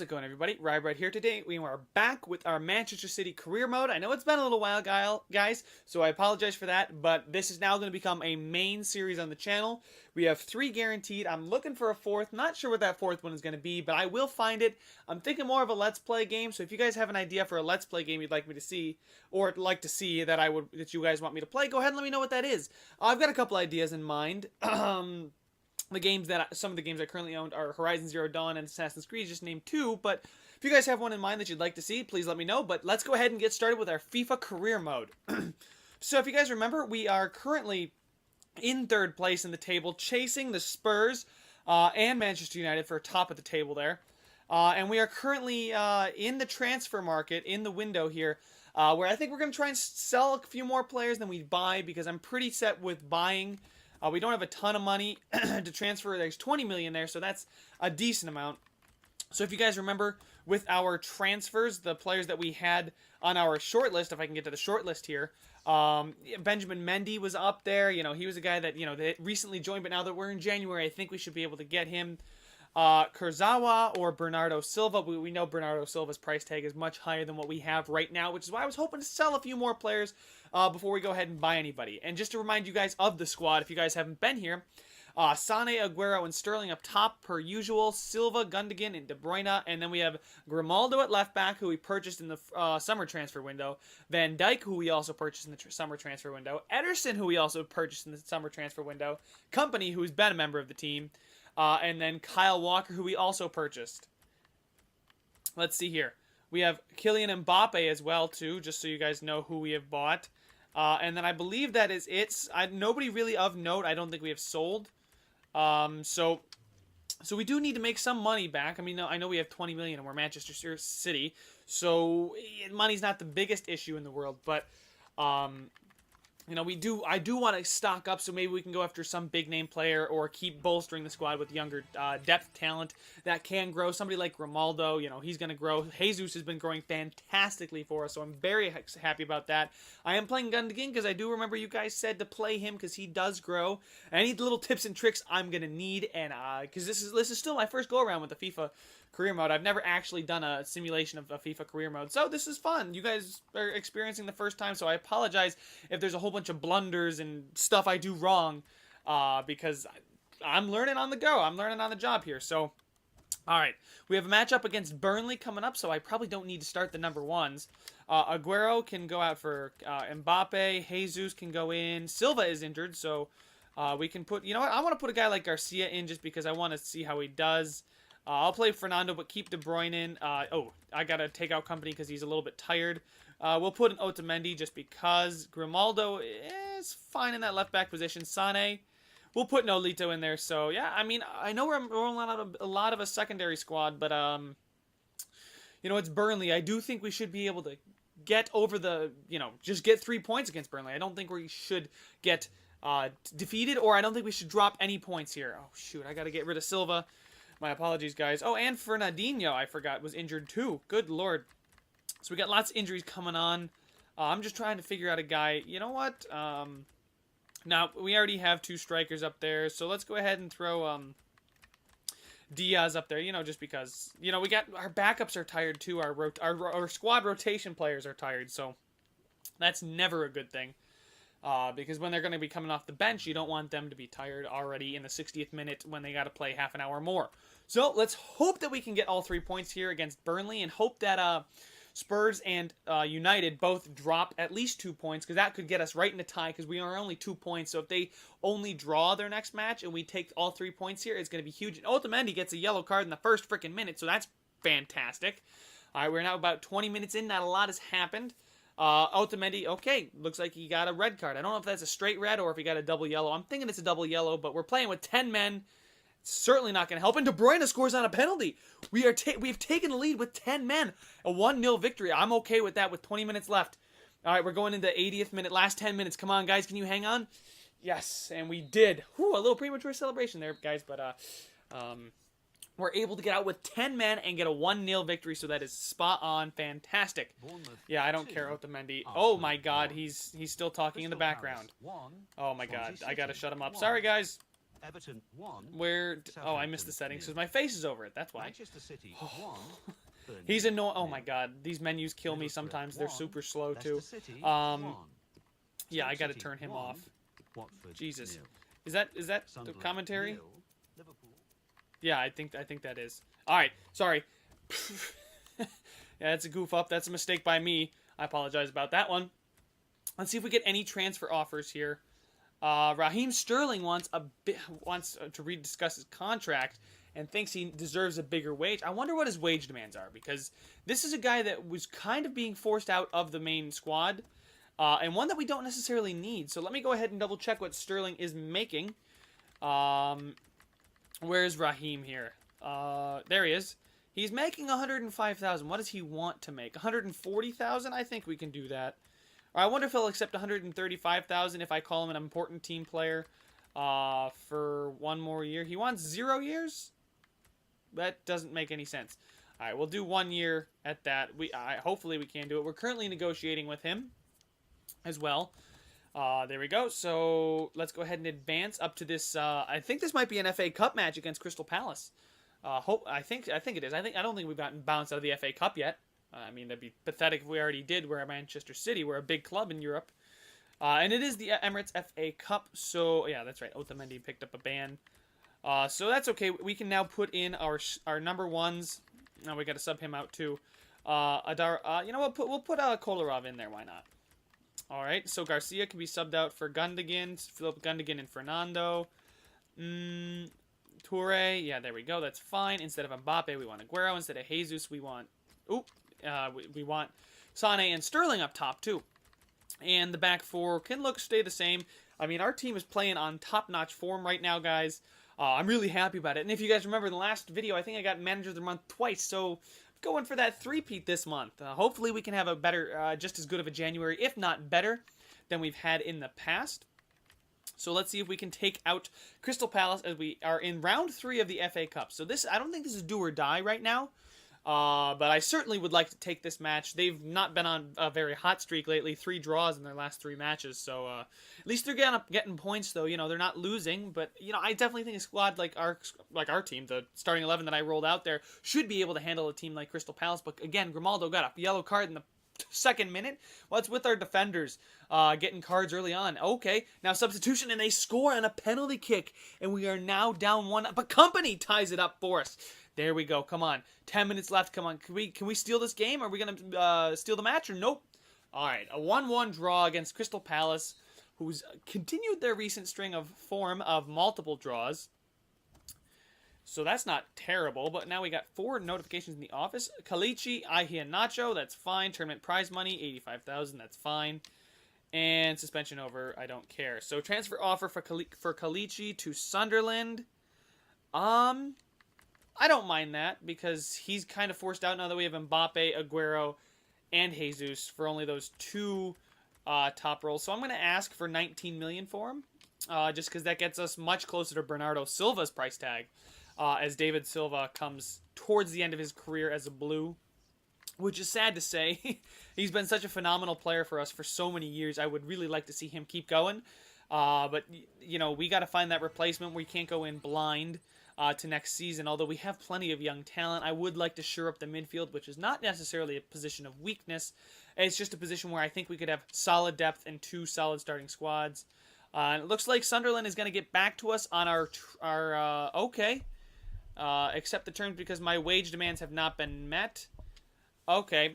How's it going, everybody? Rybread here. Today we are back with our Manchester City career mode. I know it's been a little while, guys, so I apologize for that, but this is now going to become a main series on the channel. We have 3 guaranteed. I'm looking for a 4th. Not sure what that 4th one is going to be, but I will find it. I'm thinking more of a Let's Play game, so if you guys have an idea for a Let's Play game you'd like me to see, or like to see that you guys want me to play, go ahead and let me know what that is. I've got a couple ideas in mind. Some of the games I currently own are Horizon Zero Dawn and Assassin's Creed, just named 2, but if you guys have one in mind that you'd like to see, please let me know. But let's go ahead and get started with our FIFA career mode. So if you guys remember, we are currently in 3rd place in the table, chasing the Spurs and Manchester United for top of the table there. And we are currently in the transfer market, in the window here, where I think we're going to try and sell a few more players than we buy, because I'm pretty set with buying. We don't have a ton of money to transfer. There's 20 million there, so that's a decent amount. So if you guys remember, with our transfers, the players that we had on our short list, if I can get to the short list here, Benjamin Mendy was up there. You know, he was a guy that, that recently joined, but now that we're in January, I think we should be able to get him. Kurzawa or Bernardo Silva. We know Bernardo Silva's price tag is much higher than what we have right now, which is why I was hoping to sell a few more players before we go ahead and buy anybody. And just to remind you guys of the squad, if you guys haven't been here, Sane, Aguero, and Sterling up top per usual, Silva, Gundogan, and De Bruyne, and then we have Grimaldo at left back, who we purchased in the summer transfer window, Van Dijk, who we also purchased in the summer transfer window, Ederson, who we also purchased in the summer transfer window, Company, who's been a member of the team, and then Kyle Walker, who we also purchased. Let's see here. We have Kylian Mbappe as well, too, just so you guys know who we have bought. And then I believe that is it. Nobody really of note I don't think we have sold. So we do need to make some money back. I mean, I know we have 20 million and we're Manchester City, so money's not the biggest issue in the world, but I do want to stock up, so maybe we can go after some big name player or keep bolstering the squad with younger depth talent that can grow. Somebody like Grimaldo, he's going to grow. Jesus has been growing fantastically for us, so I'm very happy about that. I am playing Gundogan because I do remember you guys said to play him because he does grow. Any little tips and tricks I'm going to need, and because this is still my first go around with the FIFA career mode. I've never actually done a simulation of a FIFA career mode, so this is fun. You guys are experiencing the first time, so I apologize if there's a whole bunch of blunders and stuff I do wrong, because I'm learning on the go. I'm learning on the job here. So, alright, we have a matchup against Burnley coming up, so I probably don't need to start the number 1s. Aguero can go out for Mbappe. Jesus can go in. Silva is injured, so we can put, you know what, I want to put a guy like Garcia in just because I want to see how he does. I'll play Fernando, but keep De Bruyne in. I got to take out Company because he's a little bit tired. We'll put an Otamendi just because. Grimaldo is fine in that left back position. Sane, we'll put Nolito in there. So, yeah, I mean, I know we're rolling out a lot of a secondary squad, but, it's Burnley. I do think we should be able to get over the, just get 3 points against Burnley. I don't think we should get defeated, or I don't think we should drop any points here. Oh, shoot, I got to get rid of Silva. My apologies, guys. Oh, and Fernandinho, I forgot, was injured too. Good Lord. So we got lots of injuries coming on. I'm just trying to figure out a guy. You know what? Now, we already have 2 strikers up there, so let's go ahead and throw Diaz up there, just because. We got our backups are tired too. Our squad rotation players are tired, so that's never a good thing. Because when they're going to be coming off the bench, you don't want them to be tired already in the 60th minute when they got to play half an hour more. So let's hope that we can get all 3 points here against Burnley, and hope that Spurs and United both drop at least 2 points, because that could get us right in a tie, because we are only 2 points. So if they only draw their next match and we take all 3 points here, it's going to be huge. And Otamendi gets a yellow card in the first freaking minute, so that's fantastic. All right, we're now about 20 minutes in. Not a lot has happened. Otamendi, okay, looks like he got a red card. I don't know if that's a straight red or if he got a double yellow. I'm thinking it's a double yellow, but we're playing with 10 men. It's certainly not going to help. And De Bruyne scores on a penalty. We've taken the lead with 10 men. A 1-0 victory. I'm okay with that with 20 minutes left. All right, we're going into 80th minute, last 10 minutes. Come on, guys, can you hang on? Yes, and we did. Whew, a little premature celebration there, guys, but we're able to get out with 10 men and get a 1-0 victory, so that is spot on. Fantastic. Yeah, I don't care, Otamendi. Oh, my God, he's still talking in the background. Oh, my God, I got to shut him up. Sorry, guys. Everton 1. Where? Oh, I missed the settings because my face is over it. That's why. Manchester City 1. He's annoying. Oh my God, these menus kill me sometimes. They're super slow too. Yeah, I got to turn him off. Jesus, is that the commentary? Yeah, I think that is. All right, sorry. Yeah, that's a goof up. That's a mistake by me. I apologize about that one. Let's see if we get any transfer offers here. Raheem Sterling wants to rediscuss his contract and thinks he deserves a bigger wage. I wonder what his wage demands are, because this is a guy that was kind of being forced out of the main squad, and one that we don't necessarily need. So let me go ahead and double check what Sterling is making. Where's Raheem here? There he is. He's making 105,000. What does he want to make? 140,000? I think we can do that. Or I wonder if he'll accept 135,000 if I call him an important team player for one more year. He wants 0 years? That doesn't make any sense. All right, we'll do 1 year at that. Hopefully we can do it. We're currently negotiating with him as well. There we go. So let's go ahead and advance up to this. I think this might be an FA Cup match against Crystal Palace. I think it is. I don't think we've gotten bounced out of the FA Cup yet. I mean, that'd be pathetic if we already did. We're at Manchester City. We're a big club in Europe. And it is the Emirates FA Cup. So, yeah, that's right. Otamendi picked up a ban. So that's okay. We can now put in our number ones. Now we got to sub him out too. You know what? We'll put Kolarov in there. Why not? All right. So Garcia can be subbed out for Gundogan, Philip Gundogan and Fernando. Toure. Yeah, there we go. That's fine. Instead of Mbappe, we want Aguero. Instead of Jesus, we want... we want Sane and Sterling up top too. And the back four can stay the same. I mean, our team is playing on top-notch form right now, guys. I'm really happy about it. And if you guys remember in the last video, I think I got Manager of the Month twice. So going for that three-peat this month. Hopefully we can have a better, just as good of a January, if not better, than we've had in the past. So let's see if we can take out Crystal Palace as we are in round 3 of the FA Cup. So this, I don't think this is do or die right now. But I certainly would like to take this match. They've not been on a very hot streak lately. 3 draws in their last 3 matches. So at least they're getting points, though. You know, they're not losing. But you know, I definitely think a squad like our team, the starting 11 that I rolled out there, should be able to handle a team like Crystal Palace. But again, Grimaldo got a yellow card in the 2nd minute. What's with our defenders getting cards early on? Okay, now substitution, and they score on a penalty kick, and we are now down 1. But Company ties it up for us. There we go. Come on. 10 minutes left. Come on. Can we steal this game? Are we going to steal the match or nope? All right. A 1-1 draw against Crystal Palace, who's continued their recent string of form of multiple draws. So that's not terrible. But now we got 4 notifications in the office. Kalichi, Ihia Nacho. That's fine. Tournament prize money, 85,000. That's fine. And suspension over. I don't care. So transfer offer for Kalichi to Sunderland. I don't mind that because he's kind of forced out now that we have Mbappe, Aguero, and Jesus for only those 2 top roles. So I'm going to ask for 19 million for him, just because that gets us much closer to Bernardo Silva's price tag, as David Silva comes towards the end of his career as a Blue, which is sad to say. He's been such a phenomenal player for us for so many years. I would really like to see him keep going, but you know, we got to find that replacement. We can't go in blind to next season. Although we have plenty of young talent, I would like to shore up the midfield, which is not necessarily a position of weakness. It's just a position where I think we could have solid depth and 2 solid starting squads. And it looks like Sunderland is going to get back to us on our okay. Accept the terms because my wage demands have not been met. Okay.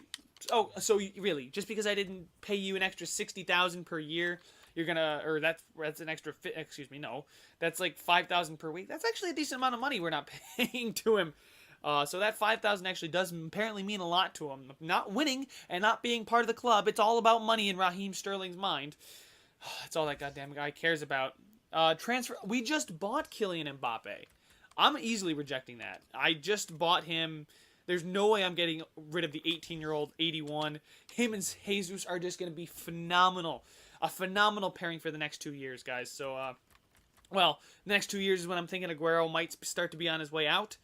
Oh, so really, just because I didn't pay you an extra 60,000 per year, you're gonna, or that's an extra, no, that's like 5,000 per week. That's actually a decent amount of money we're not paying to him. So that 5,000 actually does apparently mean a lot to him. Not winning and not being part of the club, it's all about money in Raheem Sterling's mind. That's all that goddamn guy cares about. Transfer. We just bought Kylian Mbappe. I'm easily rejecting that. I just bought him. There's no way I'm getting rid of the 18-year-old 81. Him and Jesus are just going to be phenomenal. A phenomenal pairing for the next 2 years, guys. So, well, the next 2 years is when I'm thinking Aguero might start to be on his way out,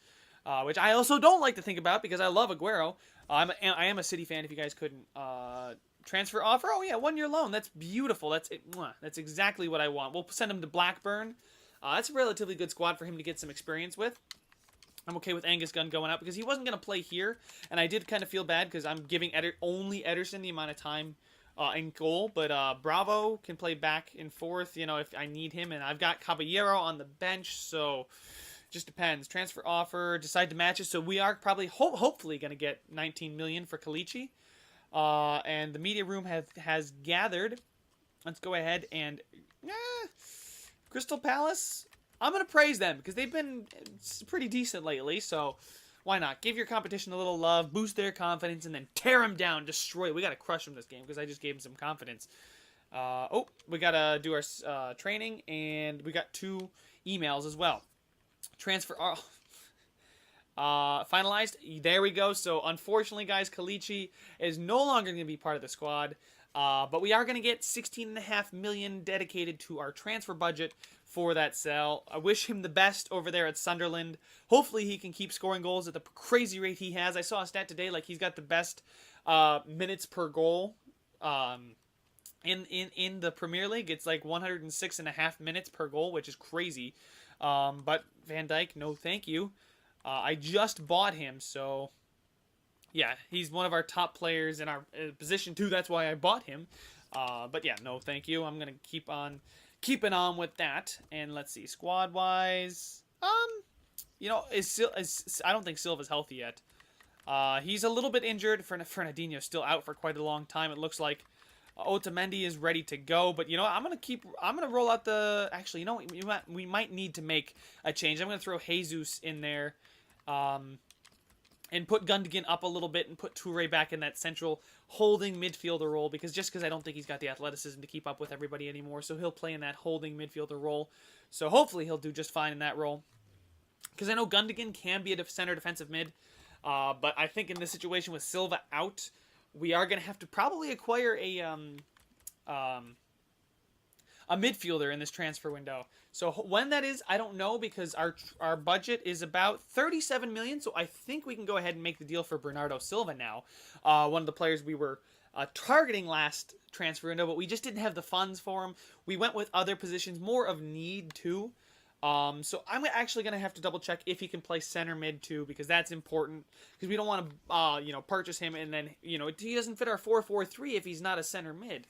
which I also don't like to think about because I love Aguero. I am a City fan, if you guys couldn't. Transfer offer? Oh, yeah, 1 year loan. That's beautiful. That's exactly what I want. We'll send him to Blackburn. That's a relatively good squad for him to get some experience with. I'm okay with Angus Gunn going out because he wasn't going to play here, and I did kind of feel bad because I'm giving only Ederson the amount of time in goal, but Bravo can play back and forth, if I need him, and I've got Caballero on the bench, so just depends. Transfer offer, decide to match it, so we are probably hopefully going to get 19 million for Kalichi, and the media room has gathered. Let's go ahead and Crystal Palace. I'm going to praise them because they've been pretty decent lately, so why not? Give your competition a little love, boost their confidence, and then tear them down, destroy it. We got to crush them this game because I just gave them some confidence. We got to do our training, and we got 2 emails as well. Transfer finalized. There we go. So, unfortunately, guys, Kalichi is no longer going to be part of the squad. But we are going to get $16.5 million dedicated to our transfer budget for that sell. I wish him the best over there at Sunderland. Hopefully he can keep scoring goals at the crazy rate he has. I saw a stat today, like he's got the best minutes per goal in the Premier League. It's like 106.5 minutes per goal, which is crazy. But Van Dijk, no thank you. I just bought him, so yeah, he's one of our top players in our position too. That's why I bought him. But yeah, no thank you. I'm gonna keep on keeping on with that. And let's see, squad wise, I don't think Silva's healthy yet. He's a little bit injured. Fernandinho's still out for quite a long time. It looks like Otamendi is ready to go, but I'm gonna roll out the. Actually, we might need to make a change. I'm gonna throw Jesus in there. And put Gundogan up a little bit and put Toure back in that central holding midfielder role because I don't think he's got the athleticism to keep up with everybody anymore. So he'll play in that holding midfielder role. So hopefully he'll do just fine in that role. Because I know Gundogan can be a center defensive mid. But I think in this situation with Silva out, we are going to have to probably acquire a midfielder in this transfer window. So when that is, I don't know because our budget is about 37 million. So I think we can go ahead and make the deal for Bernardo Silva now. One of the players we were targeting last transfer window, but we just didn't have the funds for him. We went with other positions, more of need too. So I'm actually going to have to double check if he can play center mid too, because that's important. Because we don't want to, purchase him and then, he doesn't fit our 4-4-3 if he's not a center mid.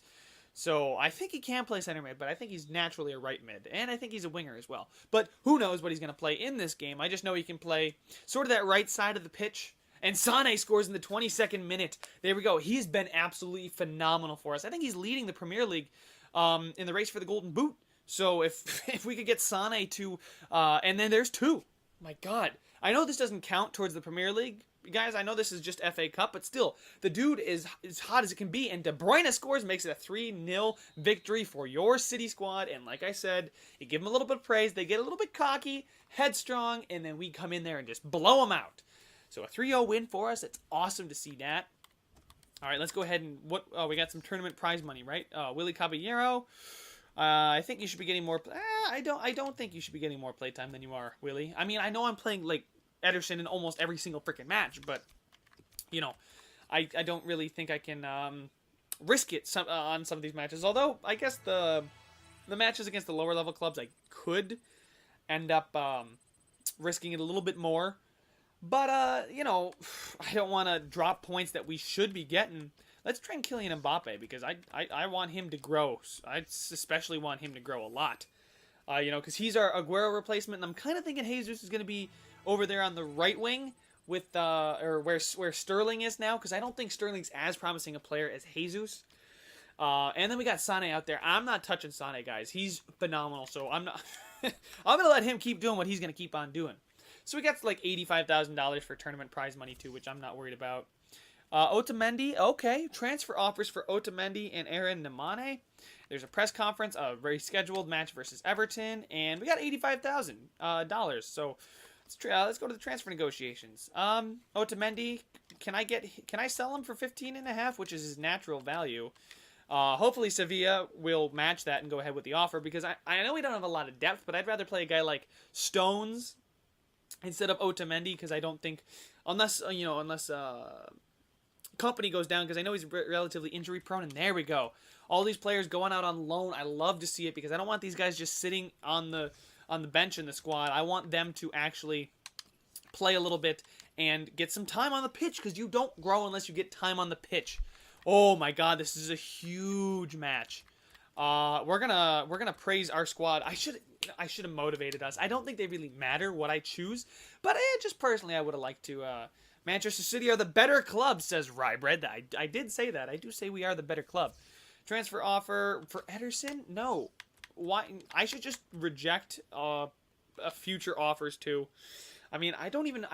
So I think he can play center mid, but I think he's naturally a right mid. And I think he's a winger as well. But who knows what he's going to play in this game. I just know he can play sort of that right side of the pitch. And Sané scores in the 22nd minute. There we go. He's been absolutely phenomenal for us. I think he's leading the Premier League in the race for the Golden Boot. So if we could get Sané to... and then there's 2. My God. I know this doesn't count towards the Premier League. Guys, I know this is just FA Cup, but still, the dude is as hot as it can be, and De Bruyne scores, makes it a 3-0 victory for your City squad, and like I said, you give them a little bit of praise, they get a little bit cocky, headstrong, and then we come in there and just blow them out. So a 3-0 win for us, it's awesome to see that. All right, let's go ahead and, we got some tournament prize money, right? Willy Caballero, I think you should be getting more, I don't think you should be getting more playtime than you are, Willy. I mean, I know I'm playing, Ederson in almost every single freaking match, but I don't really think I can risk it on some of these matches. Although I guess the matches against the lower level clubs I could end up risking it a little bit more. But I don't want to drop points that we should be getting. Let's train Kylian Mbappe because I want him to grow. I especially want him to grow a lot. Because he's our Aguero replacement, and I'm kind of thinking Jesus is going to be over there on the right wing with where Sterling is now, because I don't think Sterling's as promising a player as Jesus. And then we got Sané out there. I'm not touching Sané, guys. He's phenomenal, so I'm not. I'm gonna let him keep doing what he's gonna keep on doing. So we got $85,000 for tournament prize money too, which I'm not worried about. Otamendi, okay. Transfer offers for Otamendi and Aaron Nemane. There's a press conference, a very scheduled match versus Everton, and we got $85,000. So let's go to the transfer negotiations. Otamendi, can I sell him for 15.5, which is his natural value? Hopefully Sevilla will match that and go ahead with the offer, because I know we don't have a lot of depth, but I'd rather play a guy like Stones instead of Otamendi, because I don't think, unless Company goes down, because I know he's relatively injury prone, and there we go. All these players going out on loan, I love to see it, because I don't want these guys just sitting on the on the bench in the squad. I want them to actually play a little bit and get some time on the pitch, because you don't grow unless you get time on the pitch. Oh my God, this is a huge match. We're gonna praise our squad. I should have motivated us. I don't think they really matter what I choose, but just personally, I would have liked to. Manchester City are the better club, says Rybread. I did say that. I do say we are the better club. Transfer offer for Ederson? No. Why? I should just reject future offers too. I mean, I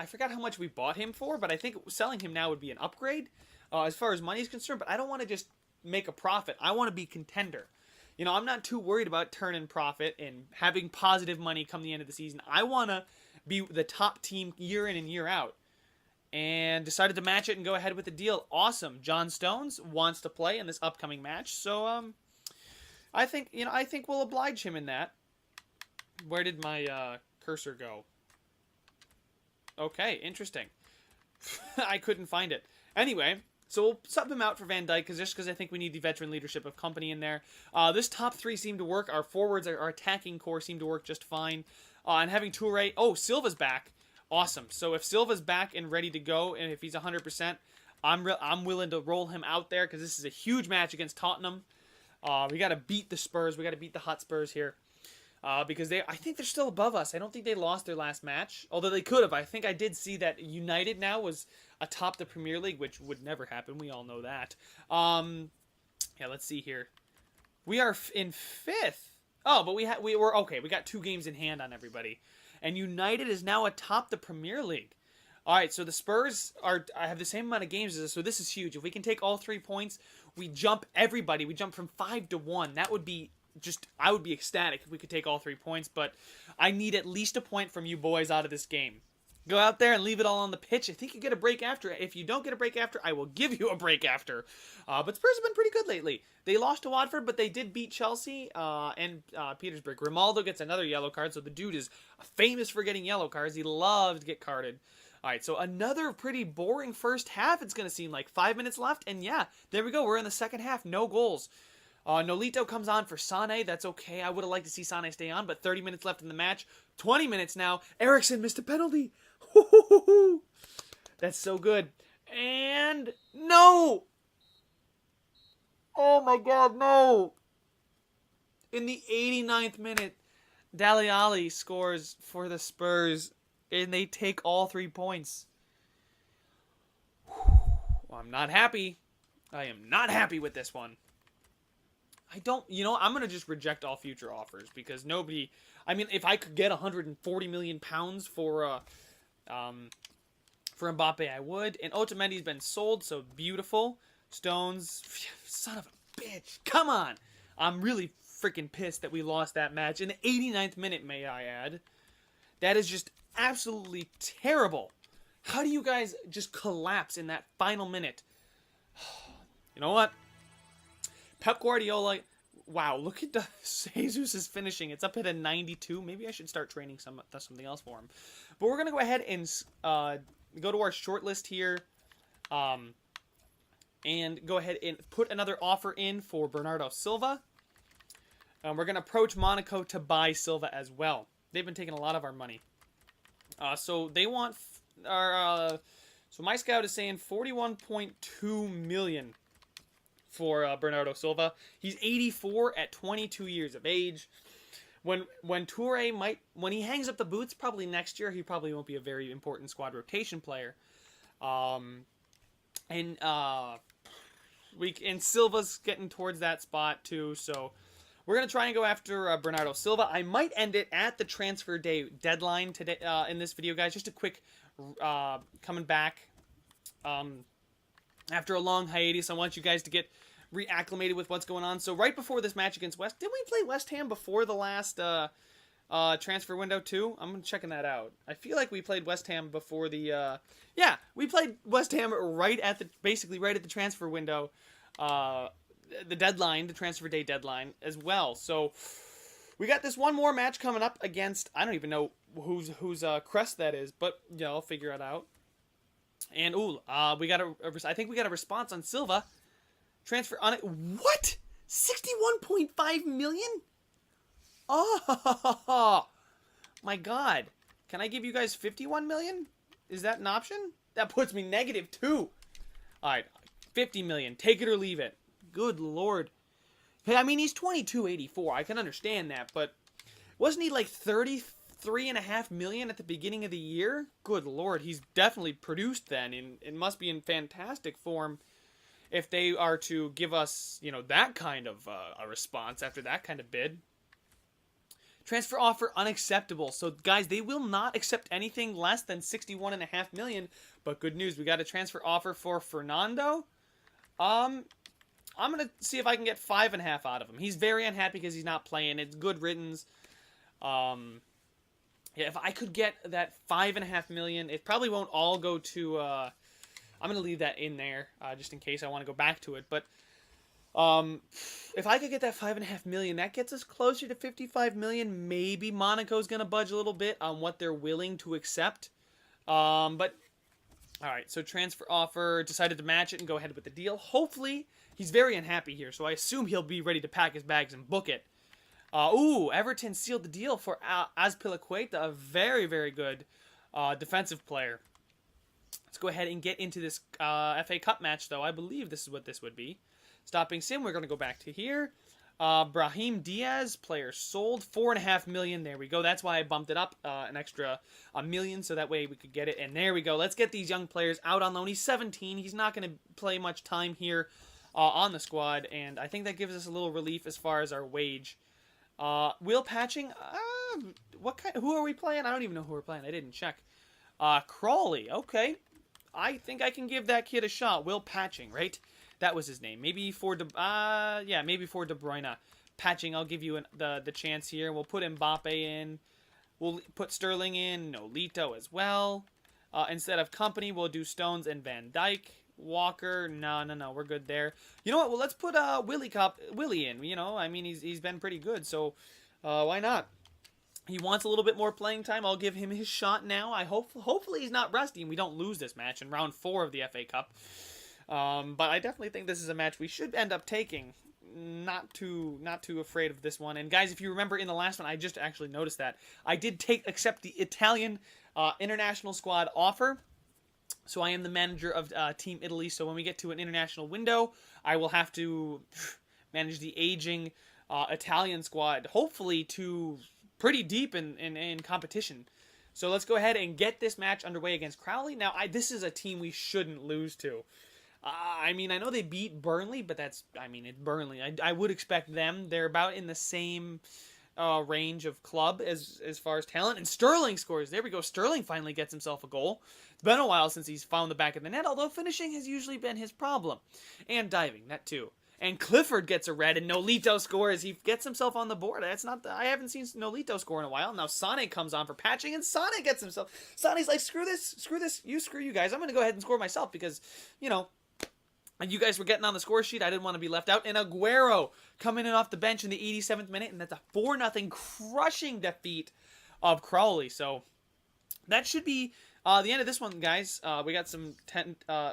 forgot how much we bought him for, but I think selling him now would be an upgrade as far as money is concerned. But I don't want to just make a profit. I want to be contender. You know, I'm not too worried about turning profit and having positive money come the end of the season. I want to be the top team year in and year out. And decided to match it and go ahead with the deal. Awesome. John Stones wants to play in this upcoming match. So, I think we'll oblige him in that. Where did my cursor go? Okay, interesting. I couldn't find it. Anyway, so we'll sub him out for Van Dijk because I think we need the veteran leadership of company in there. This top three seem to work. Our forwards, our attacking core seem to work just fine. And having Toure... Oh, Silva's back. Awesome. So if Silva's back and ready to go, and if he's 100%, I'm willing to roll him out there, because this is a huge match against Tottenham. We got to beat the Spurs. We got to beat the Hotspurs here, because I think they're still above us. I don't think they lost their last match, although they could have. I think I did see that United now was atop the Premier League, which would never happen. We all know that. Yeah, let's see here. We are in 5th. Oh, but we were okay. We got 2 games in hand on everybody. And United is now atop the Premier League. All right, so the Spurs have the same amount of games as us, so this is huge. If we can take all 3 points, we jump everybody. We jump from 5 to 1. That would be I would be ecstatic if we could take all 3 points, but I need at least a point from you boys out of this game. Go out there and leave it all on the pitch. I think you get a break after. If you don't get a break after, I will give you a break after. But Spurs have been pretty good lately. They lost to Watford, but they did beat Chelsea and Petersburg. Grimaldo gets another yellow card, so the dude is famous for getting yellow cards. He loves to get carded. All right, so another pretty boring first half, it's going to seem like. 5 minutes left, and yeah, there we go. We're in the second half. No goals. Nolito comes on for Sané. That's okay. I would have liked to see Sané stay on, but 30 minutes left in the match. 20 minutes now. Eriksen missed a penalty. That's so good. And no! Oh my God, no! In the 89th minute, Dele Alli scores for the Spurs, and they take all 3 points. Well, I'm not happy. I am not happy with this one. I'm going to just reject all future offers, because nobody... I mean, if I could get 140 million pounds for Mbappe, I would. And Otamendi's been sold, so beautiful. Stones, son of a bitch. Come on. I'm really freaking pissed that we lost that match. In the 89th minute, may I add. That is just absolutely terrible. How do you guys just collapse in that final minute? You know what? Pep Guardiola, wow, look at Jesus' finishing. It's up at a 92. Maybe I should start training something else for him. But we're going to go ahead and go to our short list here and go ahead and put another offer in for Bernardo Silva. We're going to approach Monaco to buy Silva as well. They've been taking a lot of our money. So they want so my scout is saying 41.2 million for Bernardo Silva. He's 84 at 22 years of age. When Toure when he hangs up the boots, probably next year, he probably won't be a very important squad rotation player. And Silva's getting towards that spot too, so we're gonna try and go after Bernardo Silva. I might end it at the transfer day deadline today in this video, guys. Just a quick coming back after a long hiatus. I want you guys to get reacclimated with what's going on. So right before this match against didn't we play West Ham before the last transfer window too? I'm checking that out. I feel like we played West Ham before the yeah, we played West Ham basically right at the transfer window, the deadline, the transfer day deadline as well. So we got this one more match coming up against, I don't even know whose crest that is, but I'll figure it out. And we got I think we got a response on Silva. Transfer on it. What? 61.5 million? Oh, My God. Can I give you guys 51 million? Is that an option? That puts me -2. Alright, 50 million. Take it or leave it. Good Lord. Hey, I mean, he's 22.84. I can understand that, but wasn't he like 33.5 million at the beginning of the year? Good Lord, he's definitely produced then, and it must be in fantastic form if they are to give us, you know, that kind of a response after that kind of bid. Transfer offer unacceptable. So, guys, they will not accept anything less than 61.5 million. But good news, we got a transfer offer for Fernando. I'm gonna see if I can get 5.5 out of him. He's very unhappy because he's not playing. It's good riddance. Yeah, if I could get that 5.5 million, it probably won't all go to. I'm gonna leave that in there just in case I want to go back to it. But if I could get that 5.5 million, that gets us closer to 55 million. Maybe Monaco's gonna budge a little bit on what they're willing to accept. But all right, so transfer offer, decided to match it and go ahead with the deal. Hopefully, he's very unhappy here, so I assume he'll be ready to pack his bags and book it. Everton sealed the deal for Azpilicueta, a very, very good defensive player. Let's go ahead and get into this FA Cup match, though. I believe this is what this would be. Stopping sim, we're going to go back to here. Brahim Diaz, player sold, 4.5 million. There we go. That's why I bumped it up an extra million, so that way we could get it. And there we go. Let's get these young players out on loan. He's 17. He's not going to play much time here on the squad, and I think that gives us a little relief as far as our wage. Wheel patching. What kind? Who are we playing? I don't even know who we're playing. I didn't check. Crawley. Okay. I think I can give that kid a shot. Will patching, right? That was his name. Maybe for De Bruyne. Patching, I'll give you the chance here. We'll put Mbappe in. We'll put Sterling in. Nolito as well. Instead of Company, we'll do Stones and Van Dijk. Walker, no, we're good there. You know what? Well, let's put Willie in. You know, I mean, he's been pretty good, so why not? He wants a little bit more playing time. I'll give him his shot now. Hopefully he's not rusty and we don't lose this match in round 4 of the FA Cup. But I definitely think this is a match we should end up taking. Not too afraid of this one. And guys, if you remember in the last one, I just actually noticed that I did accept the Italian international squad offer. So I am the manager of Team Italy. So when we get to an international window, I will have to manage the aging Italian squad, hopefully to pretty deep in competition. So let's go ahead and get this match underway against Crowley. Now, this is a team we shouldn't lose to. I mean, I know they beat Burnley, but it's Burnley. I would expect them. They're about in the same range of club as far as talent. And Sterling scores. There we go. Sterling finally gets himself a goal. It's been a while since he's found the back of the net, although finishing has usually been his problem. And diving, that too. And Clifford gets a red, and Nolito scores. He gets himself on the board. I haven't seen Nolito score in a while. Now Sane comes on for patching, and Sane gets himself. Sane's like, screw this, screw you guys. I'm going to go ahead and score myself because, you know, you guys were getting on the score sheet. I didn't want to be left out. And Aguero coming in off the bench in the 87th minute, and that's a 4-0 crushing defeat of Crowley. So that should be the end of this one, guys. We got some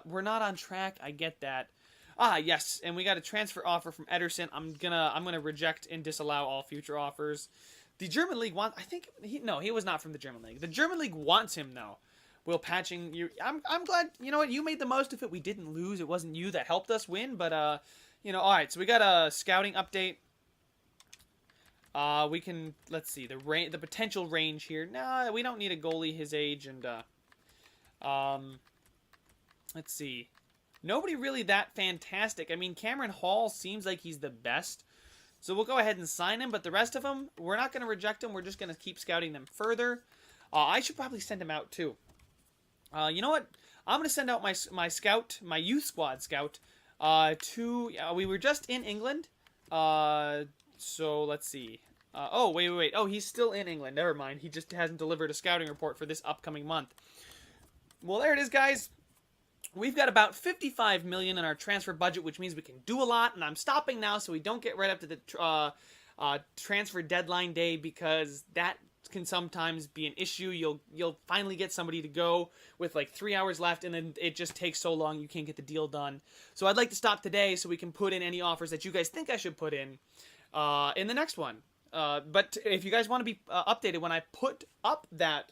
we're not on track. I get that. Yes, and we got a transfer offer from Ederson. I'm gonna reject and disallow all future offers. The German league wants. I think he was not from the German league. The German league wants him though. Will patching you? I'm glad. You know what? You made the most of it. We didn't lose. It wasn't you that helped us win. But you know. All right. So we got a scouting update. We can let's see the potential range here. No, we don't need a goalie his age and let's see. Nobody really that fantastic. I mean, Cameron Hall seems like he's the best. So we'll go ahead and sign him. But the rest of them, we're not going to reject them. We're just going to keep scouting them further. I should probably send him out too. You know what? I'm going to send out my scout, my youth squad scout, to... we were just in England. So let's see. Oh, wait. Oh, he's still in England. Never mind. He just hasn't delivered a scouting report for this upcoming month. Well, there it is, guys. We've got about 55 million in our transfer budget, which means we can do a lot, and I'm stopping now so we don't get right up to the transfer deadline day because that can sometimes be an issue. You'll finally get somebody to go with like 3 hours left, and then it just takes so long you can't get the deal done. So I'd like to stop today so we can put in any offers that you guys think I should put in the next one. But if you guys want to be updated when I put up that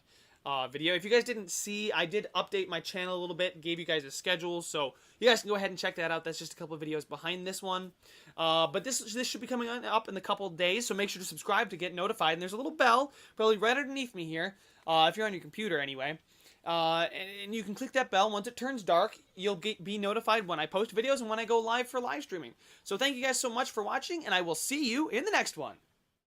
video, if you guys didn't see, I did update my channel a little bit, gave you guys a schedule, so you guys can go ahead and check that out. That's just a couple of videos behind this one. But this should be coming up in a couple of days, so make sure to subscribe to get notified. And there's a little bell probably right underneath me here, if you're on your computer anyway. And you can click that bell. Once it turns dark, you'll be notified when I post videos and when I go live for live streaming. So thank you guys so much for watching, and I will see you in the next one.